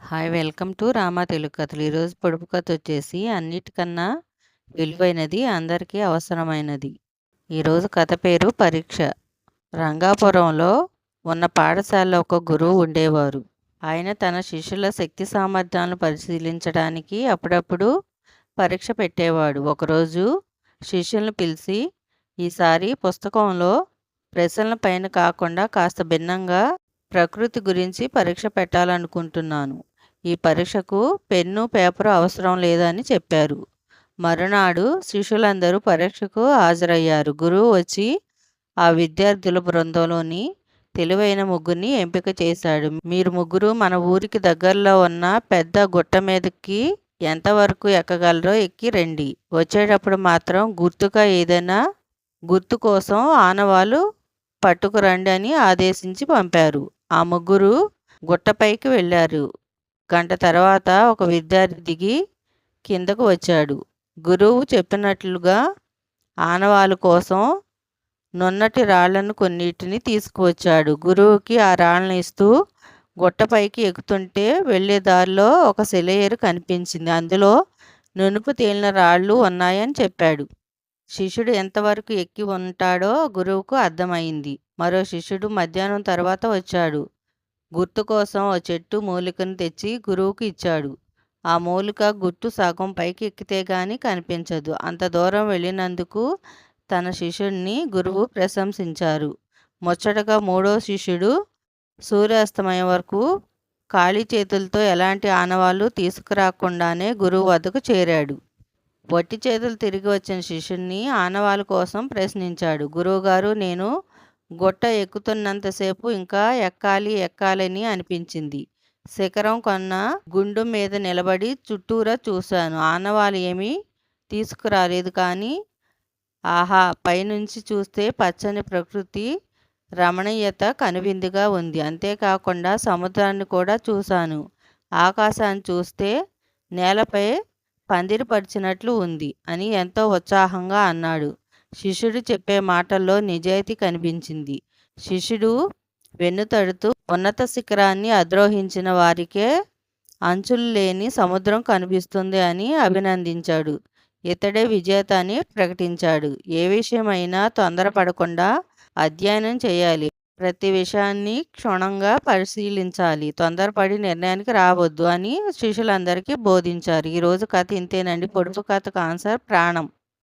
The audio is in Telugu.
Hi! Welcome to Rama Telugu కథలు. ఈరోజు పొడుపు కథ వచ్చేసి అన్నిటికన్నా విలువైనది, అందరికీ అవసరమైనది. ఈరోజు కథ పేరు పరీక్ష. రంగాపురంలో ఉన్న పాఠశాలలో ఒక గురువు ఉండేవారు. ఆయన తన శిష్యుల శక్తి సామర్థ్యాలను పరిశీలించడానికి అప్పుడప్పుడు పరీక్ష పెట్టేవాడు. ఒకరోజు శిష్యులను పిలిచి, ఈసారి పుస్తకంలో ప్రశ్నల పైన కాకుండా కాస్త భిన్నంగా ప్రకృతి గురించి పరీక్ష పెట్టాలనుకుంటున్నాను. ఈ పరీక్షకు పెన్ను, పేపరు అవసరం లేదని చెప్పారు. మరునాడు శిష్యులందరూ పరీక్షకు హాజరయ్యారు. గురువు వచ్చి ఆ విద్యార్థుల బృందంలోని తెలివైన ముగ్గురిని ఎంపిక చేశాడు. మీరు ముగ్గురు మన ఊరికి దగ్గరలో ఉన్న పెద్ద గుట్ట మీదకి ఎంతవరకు ఎక్కగలరో ఎక్కి రండి. వచ్చేటప్పుడు మాత్రం గుర్తుగా ఏదైనా గుర్తు కోసం ఆనవాలు పట్టుకురండి అని ఆదేశించి పంపారు. ఆ ముగ్గురు గుట్టపైకి వెళ్ళారు. గంట తర్వాత ఒక విద్యార్థి దిగి కిందకు వచ్చాడు. గురువు చెప్పినట్లుగా ఆనవాలు కోసం నున్నటి రాళ్లను కొన్నిటిని తీసుకువచ్చాడు. గురువుకి ఆ రాళ్లను ఇస్తూ గుట్టపైకి ఎక్కుతుంటే వెళ్ళే దారిలో ఒక సెలయేరు కనిపించింది. అందులో నునుపు తేలిన రాళ్ళు ఉన్నాయని చెప్పాడు. శిష్యుడు ఎంతవరకు ఎక్కి ఉంటాడో గురువుకు అర్థమైంది. మరో శిష్యుడు మధ్యాహ్నం తర్వాత వచ్చాడు. గుర్తు కోసం ఓ చెట్టు మూలికను తెచ్చి గురువుకు ఇచ్చాడు. ఆ మూలిక గుట్టు సగం పైకి ఎక్కితే గాని కనిపించదు. అంత దూరం వెళ్ళినందుకు తన శిష్యుడిని గురువు ప్రశంసించారు. ముచ్చటగా మూడో శిష్యుడు సూర్యాస్తమయం వరకు ఖాళీ చేతులతో ఎలాంటి ఆనవాళ్లు తీసుకురాకుండానే గురువు వద్దకు చేరాడు. వట్టి చేతులు తిరిగి వచ్చిన శిష్యుడిని ఆనవాళ్ళ కోసం ప్రశ్నించాడు. గురువుగారు, నేను గుట్ట ఎక్కుతున్నంతసేపు ఇంకా ఎక్కాలని అనిపించింది. శిఖరం కొన్న గుండు మీద నిలబడి చుట్టూరా చూశాను. ఆనవాలు ఏమీ తీసుకురాలేదు. కానీ ఆహా, పైనుంచి చూస్తే పచ్చని ప్రకృతి రమణీయత కనువిందుగా ఉంది. అంతేకాకుండా సముద్రాన్ని కూడా చూశాను. ఆకాశాన్ని చూస్తే నేలపై పందిరిపరిచినట్లు ఉంది అని ఎంతో ఉత్సాహంగా అన్నాడు. శిష్యుడు చెప్పే మాటల్లో నిజాయితీ కనిపించింది. శిష్యుడు వెన్నుతడుతూ ఉన్నత శిఖరాన్ని అధిరోహించిన వారికే అంచులు లేని సముద్రం కనిపిస్తుంది అని అభినందించాడు. ఇతడే విజేత అని ప్రకటించాడు. ఏ విషయమైనా తొందరపడకుండా అధ్యయనం చేయాలి. ప్రతి విషయాన్ని క్షుణ్ణంగా పరిశీలించాలి. తొందరపడి నిర్ణయానికి రావద్దు అని శిష్యులందరికీ బోధించారు. ఈరోజు కథ ఇంతేనండి. పొడుపు కథకు ఆన్సర్ ప్రాణం.